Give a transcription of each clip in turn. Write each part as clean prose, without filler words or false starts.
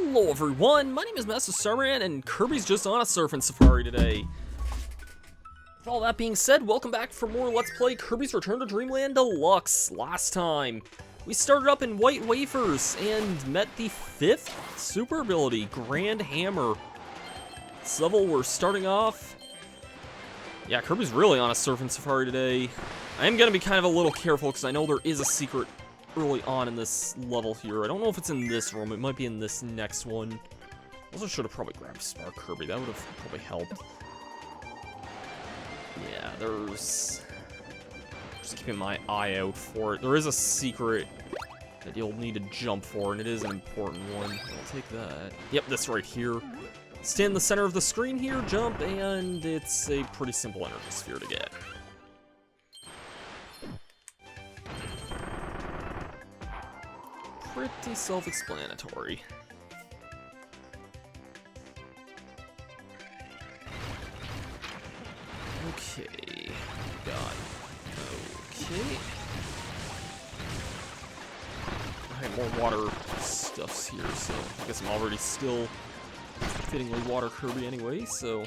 Hello everyone, my name is Master Starman and Kirby's just on a surfing safari today. With all that being said, welcome back for more Let's Play Kirby's Return to Dreamland Deluxe. Last time, we started up in White Wafers and met the 5th super ability, Grand Hammer. This level we're starting off. Yeah, Kirby's really on a surfing safari today. I am going to be kind of a little careful because I know there is a secret early on in this level here. I don't know if it's in this room. It might be in this next one. Also should have probably grabbed Spark Kirby. That would have probably helped. Yeah, there's... Just keeping my eye out for it. There is a secret that you'll need to jump for, and it is an important one. I'll take that. Yep, this right here. Stand in the center of the screen here, jump, and it's a pretty simple energy sphere to get. Pretty self-explanatory. Okay, got okay. Alright, more water stuffs here, so I guess I'm already still fittingly water Kirby anyway, so.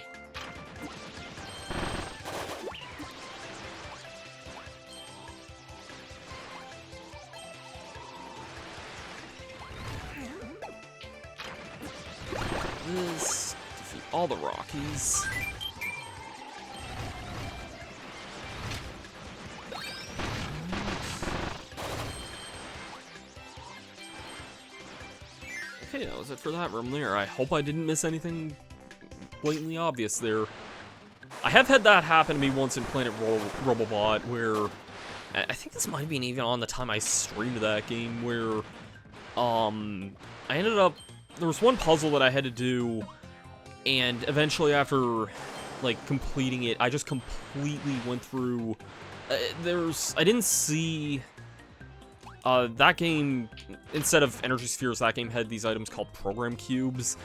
This, defeat all the Rockies. Okay, that was it for that room there. I hope I didn't miss anything blatantly obvious there. I have had that happen to me once in Planet Robobot, where I think this might have been even on the time I streamed that game, where I ended up. There was one puzzle that I had to do, and eventually after, like, completing it, I just completely went through, I didn't see, that game, instead of energy spheres, that game had these items called program cubes,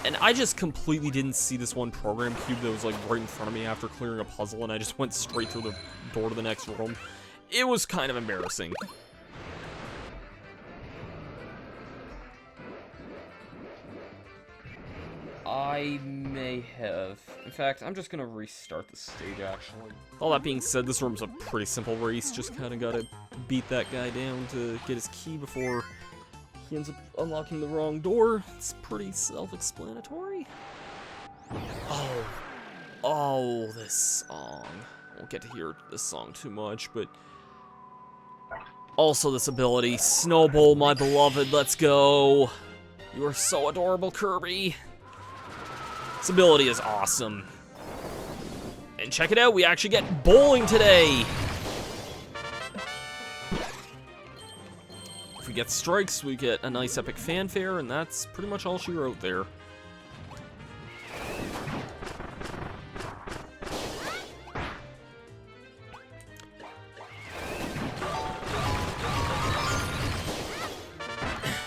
and I just completely didn't see this one program cube that was, like, right in front of me after clearing a puzzle, and I just went straight through the door to the next room. It was kind of embarrassing. I may have. In fact, I'm just gonna restart the stage, actually. All that being said, this room's a pretty simple race. Just kind of gotta beat that guy down to get his key before he ends up unlocking the wrong door. It's pretty self-explanatory. Oh, this song. I won't get to hear this song too much, but also this ability. Snowball, my beloved, let's go. You are so adorable, Kirby. This ability is awesome. And check it out, we actually get bowling today! If we get strikes, we get a nice epic fanfare, and that's pretty much all she wrote there.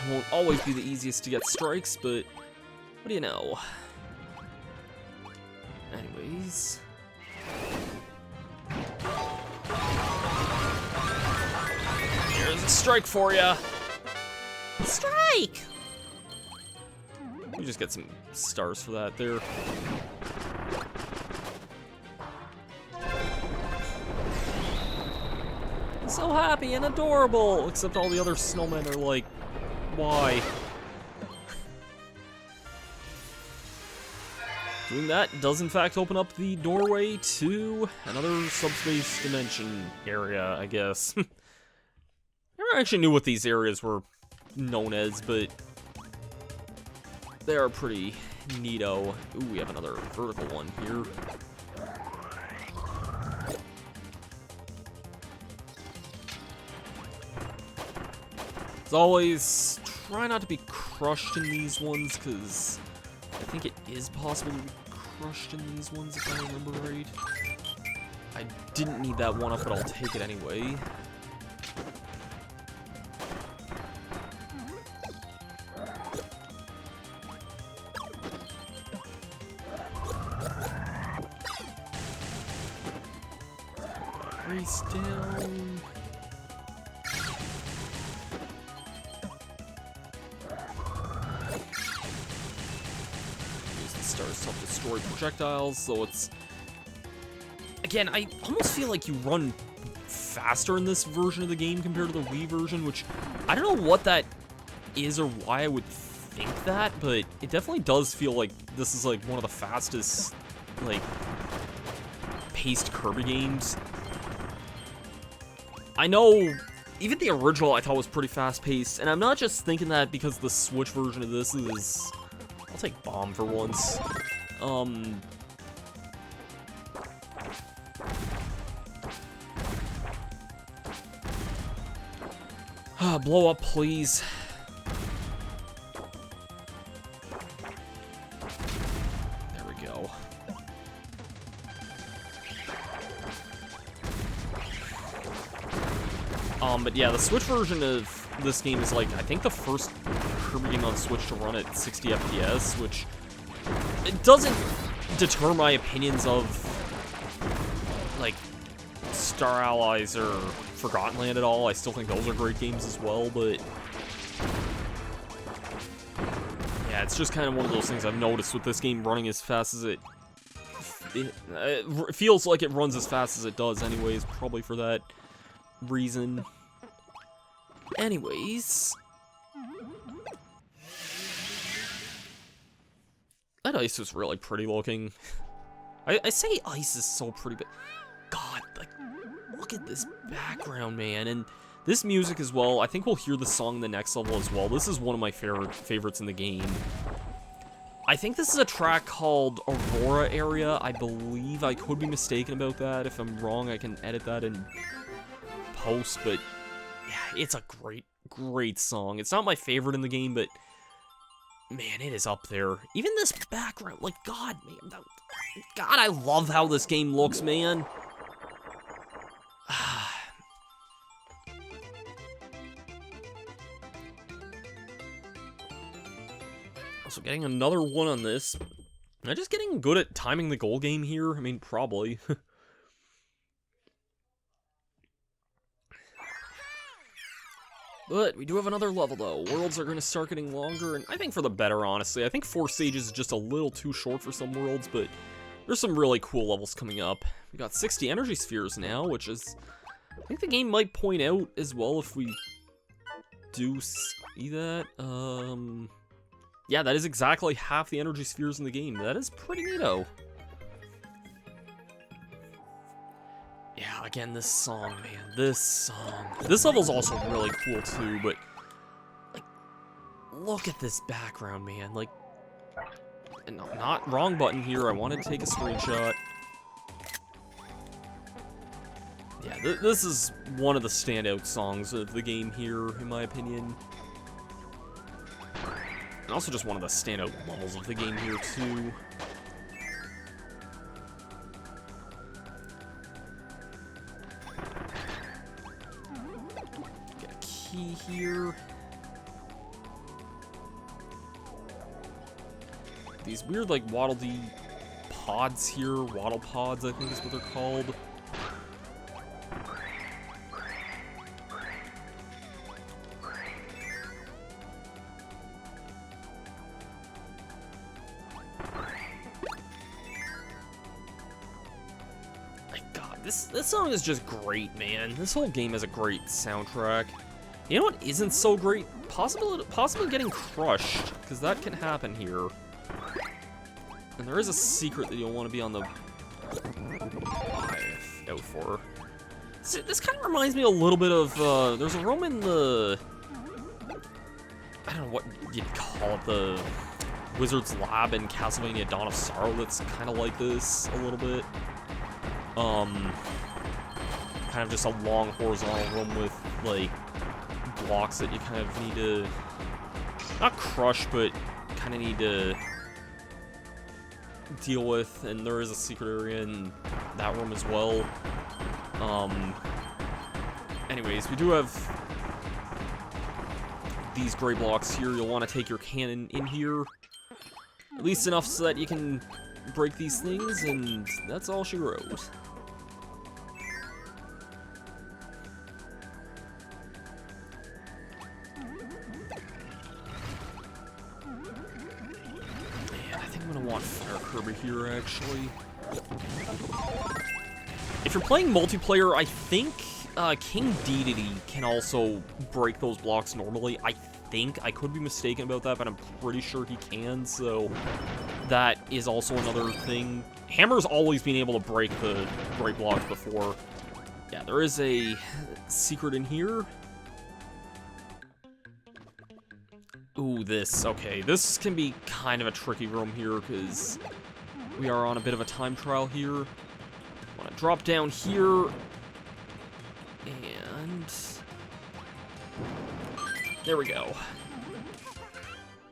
Won't always be the easiest to get strikes, but what do you know? Anyways. Here's a strike for ya. Strike! We just get some stars for that there. So happy and adorable, except all the other snowmen are like, why? Doing that does in fact open up the doorway to another subspace dimension area, I guess. Never actually knew what these areas were known as, but they are pretty neato. Ooh, we have another vertical one here. As always, try not to be crushed in these ones, because I think it is possible to be crushed in these ones, if I remember right. I didn't need that one up, but I'll take it anyway. Race down. stars to help destroy projectiles, so it's... Again, I almost feel like you run faster in this version of the game compared to the Wii version, which I don't know what that is or why I would think that, but it definitely does feel like this is like one of the fastest, like, paced Kirby games. I know even the original I thought was pretty fast-paced, and I'm not just thinking that because the Switch version of this is... I'll take Bomb for once. Blow up, please. There we go. But yeah, the Switch version of this game is like, I think the first Kirby game on Switch to run at 60 FPS, which it doesn't deter my opinions of, like, Star Allies or Forgotten Land at all. I still think those are great games as well, but yeah, it's just kind of one of those things I've noticed with this game running as fast as it feels like it runs as fast as it does anyways, probably for that reason. Anyways, that ice is really pretty looking. I say ice is so pretty, but God, like, look at this background, man. And this music as well, I think we'll hear the song in the next level as well. This is one of my favorites in the game. I think this is a track called Aurora Area, I believe. I could be mistaken about that. If I'm wrong, I can edit that in post, but yeah, it's a great song. It's not my favorite in the game, but man, it is up there. Even this background, like, God, man, God, I love how this game looks, man. Also, getting another one on this. Am I just getting good at timing the goal game here? I mean, probably. But we do have another level, though. Worlds are going to start getting longer, and I think for the better, honestly. I think 4 stages is just a little too short for some worlds, but there's some really cool levels coming up. We got 60 energy spheres now, which is... I think the game might point out as well if we do see that. Yeah, that is exactly half the energy spheres in the game. That is pretty neato. Yeah, again, this song, man, this song. This level's also really cool, too, but, like, look at this background, man. Like, no, not wrong button here. I wanted to take a screenshot. Yeah, this is one of the standout songs of the game here, in my opinion. And also just one of the standout levels of the game here, too. Get a key here. These weird, like, waddle-dee pods here. Waddle pods, I think is what they're called. This song is just great, man. This whole game has a great soundtrack. You know what isn't so great? Possibly getting crushed, because that can happen here. And there is a secret that you'll want to be on the out for. So this kind of reminds me a little bit of, there's a room in the... I don't know what you'd call it, the Wizard's Lab in Castlevania Dawn of Sorrow that's kind of like this a little bit. Kind of just a long horizontal room with, like, blocks that you kind of need to, not crush, but kind of need to deal with, and there is a secret area in that room as well. Anyways, we do have these gray blocks here. You'll want to take your cannon in here, at least enough so that you can break these things, and that's all she wrote. think I'm gonna want Fire Kirby here, actually. If you're playing multiplayer, I think King Dedede can also break those blocks normally. I think. I could be mistaken about that, but I'm pretty sure he can, so that is also another thing. Hammer's always been able to break the great blocks before. Yeah, there is a secret in here. Ooh, this. Okay, this can be kind of a tricky room here, because we are on a bit of a time trial here. I want to drop down here. And there we go.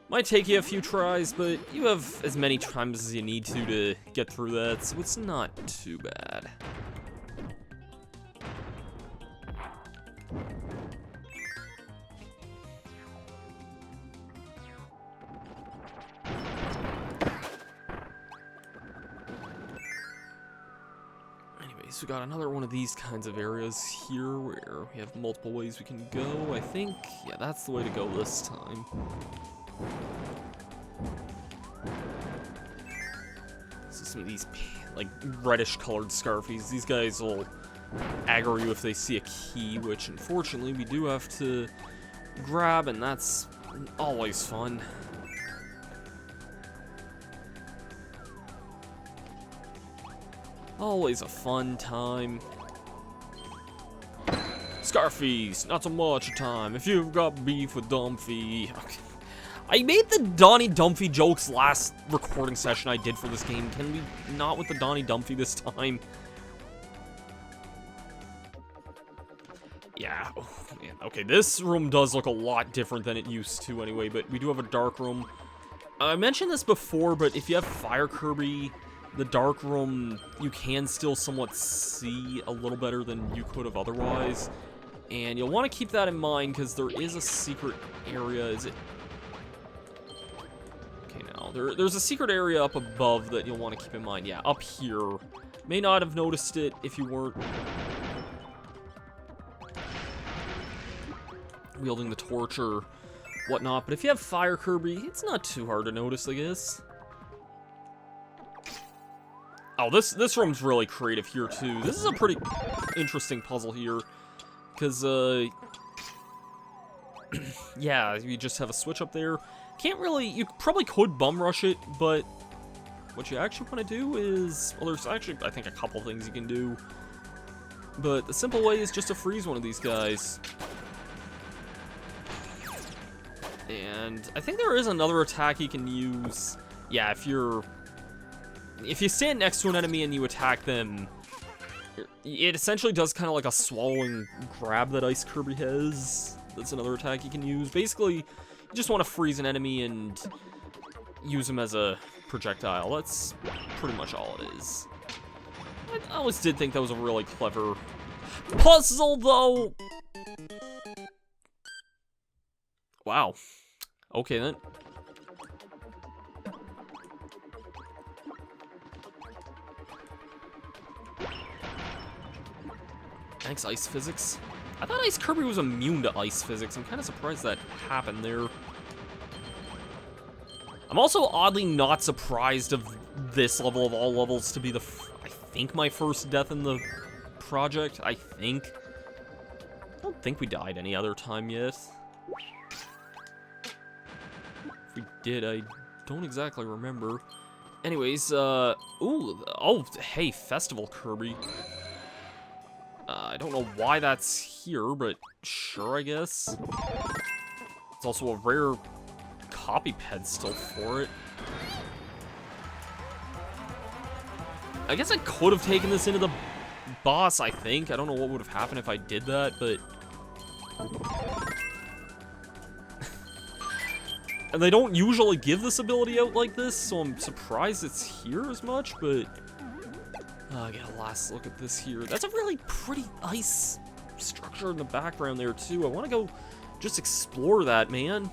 Might take you a few tries, but you have as many times as you need to get through that, so it's not too bad. Anyways, we got another one of these kinds of areas here where we have multiple ways we can go, I think. Yeah, that's the way to go this time. So some of these, like, reddish colored Scarfies, these guys will aggro you if they see a key, which unfortunately we do have to grab, and that's always fun. Always a fun time. Scarfies, not so much a time. If you've got beef with Dumpy. Okay. I made the Donnie Dumpy jokes last recording session I did for this game. Can we not with the Donnie Dumpy this time? Yeah. Oh, man. Okay, this room does look a lot different than it used to anyway, but we do have a dark room. I mentioned this before, but if you have Fire Kirby, the dark room, you can still somewhat see a little better than you could have otherwise. And you'll want to keep that in mind, because there is a secret area. Is it? Okay, now, there's a secret area up above that you'll want to keep in mind. Yeah, up here. May not have noticed it if you weren't wielding the torch or whatnot, but if you have Fire Kirby, it's not too hard to notice, I guess. Oh, this room's really creative here, too. This is a pretty interesting puzzle here, because, yeah, you just have a switch up there. Can't really, you probably could bum rush it, but what you actually want to do is, well, there's actually, I think, a couple things you can do, but the simple way is just to freeze one of these guys. And I think there is another attack you can use. Yeah, if you stand next to an enemy and you attack them, it essentially does kind of like a swallowing grab that Ice Kirby has. That's another attack you can use. Basically, you just want to freeze an enemy and use him as a projectile. That's pretty much all it is. I always did think that was a really clever puzzle, though. Wow. Okay, then. Thanks, Ice Physics. I thought Ice Kirby was immune to Ice Physics. I'm kind of surprised that happened there. I'm also oddly not surprised of this level of all levels to be I think my first death in the project. I think. I don't think we died any other time yet. If we did, I don't exactly remember. Anyways, ooh, oh, hey, Festival Kirby. I don't know why that's here, but sure, I guess. It's also a rare copy pedestal for it. I guess I could have taken this into the boss, I think. I don't know what would have happened if I did that, but... And they don't usually give this ability out like this, so I'm surprised it's here as much, but... get a last look at this here. That's a really pretty ice structure in the background there, too. I want to go just explore that, man.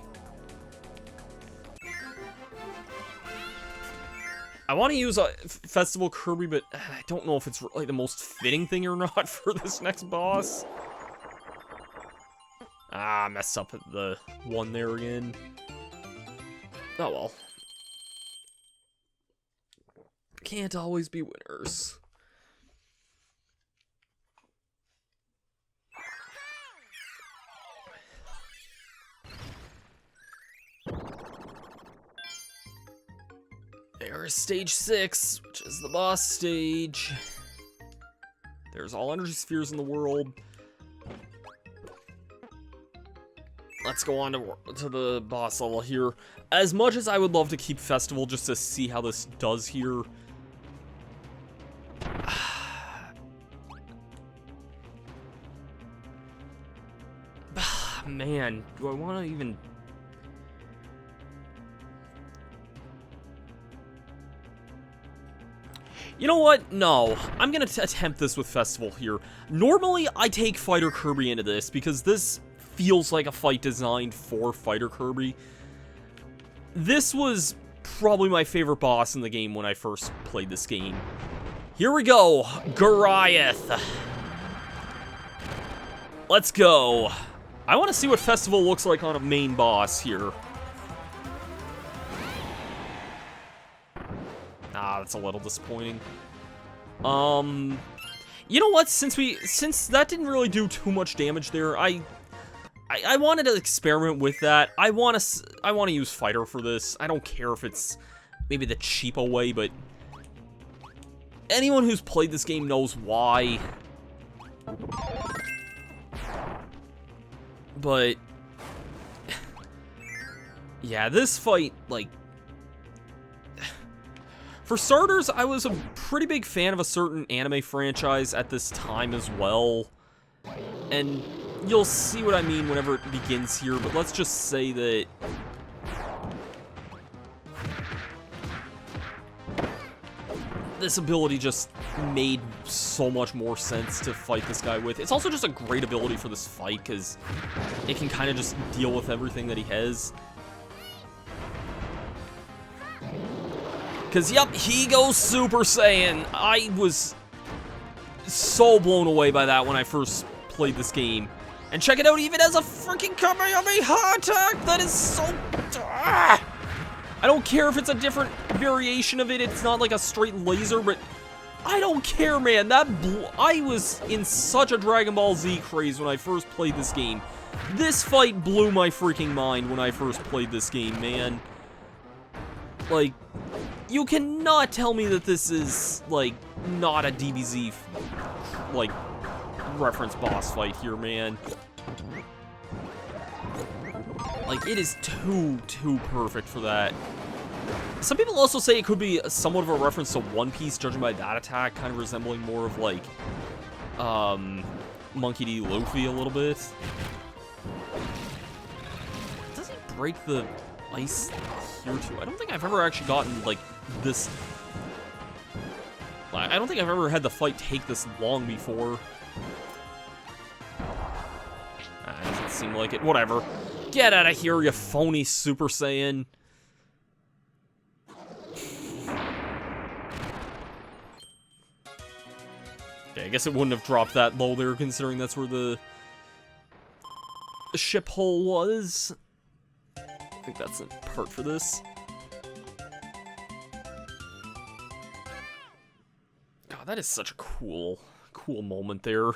I want to use a Festival Kirby, but I don't know if it's really the most fitting thing or not for this next boss. Ah, I messed up at the one there again. Oh well. can't always be winners. There's stage 6, which is the boss stage. There's all energy spheres in the world. Let's go on to the boss level here. As much as I would love to keep Festival just to see how this does here. Man, do I want to even... You know what? No. I'm going to attempt this with Festival here. Normally, I take Fighter Kirby into this because this feels like a fight designed for Fighter Kirby. This was probably my favorite boss in the game when I first played this game. Here we go. Goriath. Let's go. I want to see what Festival looks like on a main boss here. Ah, that's a little disappointing. You know what? Since that didn't really do too much damage there, I wanted to experiment with that. I want to use Fighter for this. I don't care if it's maybe the cheapo way, but anyone who's played this game knows why. But yeah, this fight, like, for starters, I was a pretty big fan of a certain anime franchise at this time as well. And you'll see what I mean whenever it begins here, but let's just say that this ability just made so much more sense to fight this guy with. It's also just a great ability for this fight, because it can kind of just deal with everything that he has. Because, yep, he goes Super Saiyan. I was so blown away by that when I first played this game. And check it out, even as a freaking Kamehameha attack! That is so... I don't care if it's a different variation of it. It's not like a straight laser, but I don't care, man. I was in such a Dragon Ball Z craze when I first played this game. This fight blew my freaking mind when I first played this game, man. Like, you cannot tell me that this is, like, not a DBZ, like, reference boss fight here, man. Like, it is too perfect for that. Some people also say it could be somewhat of a reference to One Piece, judging by that attack, kind of resembling more of, like, Monkey D. Luffy a little bit. Does he break the ice here, too? I don't think I've ever actually gotten, like, this... I don't think I've ever had the fight take this long before. Doesn't seem like it. Whatever. Get out of here, you phony Super Saiyan. Okay, I guess it wouldn't have dropped that low there, considering that's where the ship hole was. I think that's the part for this. God, that is such a cool moment there.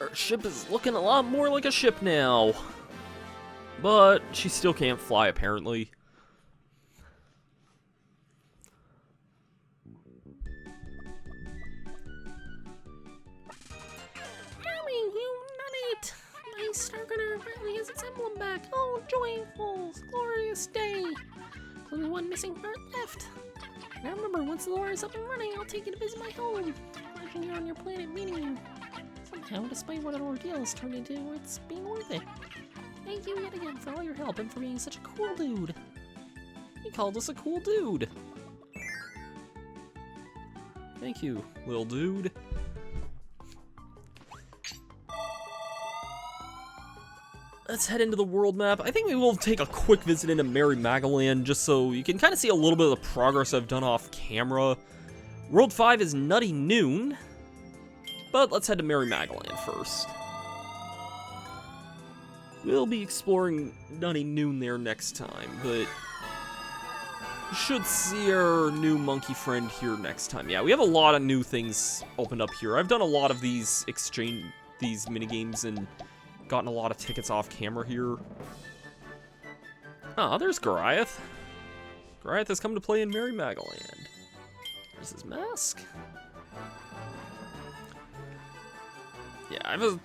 Our ship is looking a lot more like a ship now. But she still can't fly, apparently. Mommy, you done it! My Stargunner finally has its emblem back. Oh, joyful, glorious day! Only one missing part left. Now remember, once the lore is up and running, I'll take you to visit my home. Imagine you're on your planet meeting you. Somehow, despite what an ordeal has turned into, it's being worth it. Thank you yet again for all your help and for being such a cool dude. He called us a cool dude. Thank you, little dude. let's head into the world map. I think we will take a quick visit into Merry Magaland just so you can kind of see a little bit of the progress I've done off camera. World 5 is Nutty Noon, but let's head to Merry Magaland first. We'll be exploring Nutty Noon there next time, but we should see our new monkey friend here next time. Yeah, we have a lot of new things opened up here. I've done a lot of these minigames and gotten a lot of tickets off camera here. Oh, there's Goriath. Goriath has come to play in Merry Magaland. There's his mask. Yeah, I've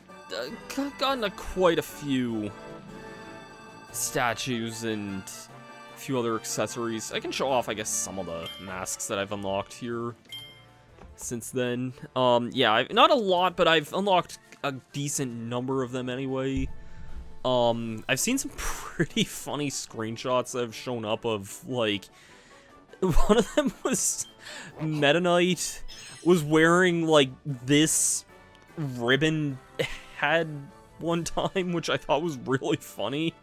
gotten quite a few statues and a few other accessories. I can show off, I guess, some of the masks that I've unlocked here since then. Yeah, not a lot, but I've unlocked a decent number of them anyway. I've seen some pretty funny screenshots that have shown up of, like, one of them was Meta Knight was wearing, like, this ribbon head one time, which I thought was really funny.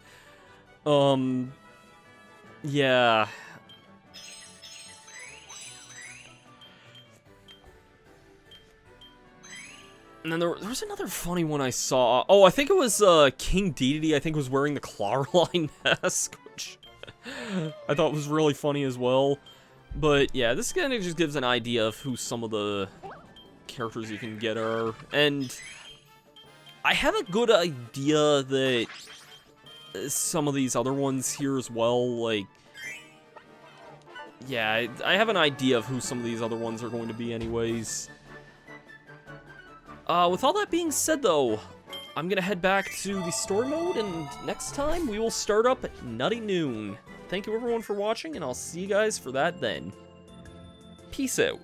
Yeah. And then there was another funny one I saw. Oh, I think it was King Dedede, I think, was wearing the Clawline mask, which I thought was really funny as well. But yeah, this kind of just gives an idea of who some of the characters you can get are. And I have a good idea that some of these other ones here as well, like, yeah, I have an idea of who some of these other ones are going to be anyways. With all that being said, though, I'm gonna head back to the story mode, and next time we will start up at Nutty Noon. Thank you everyone for watching, and I'll see you guys for that then. Peace out.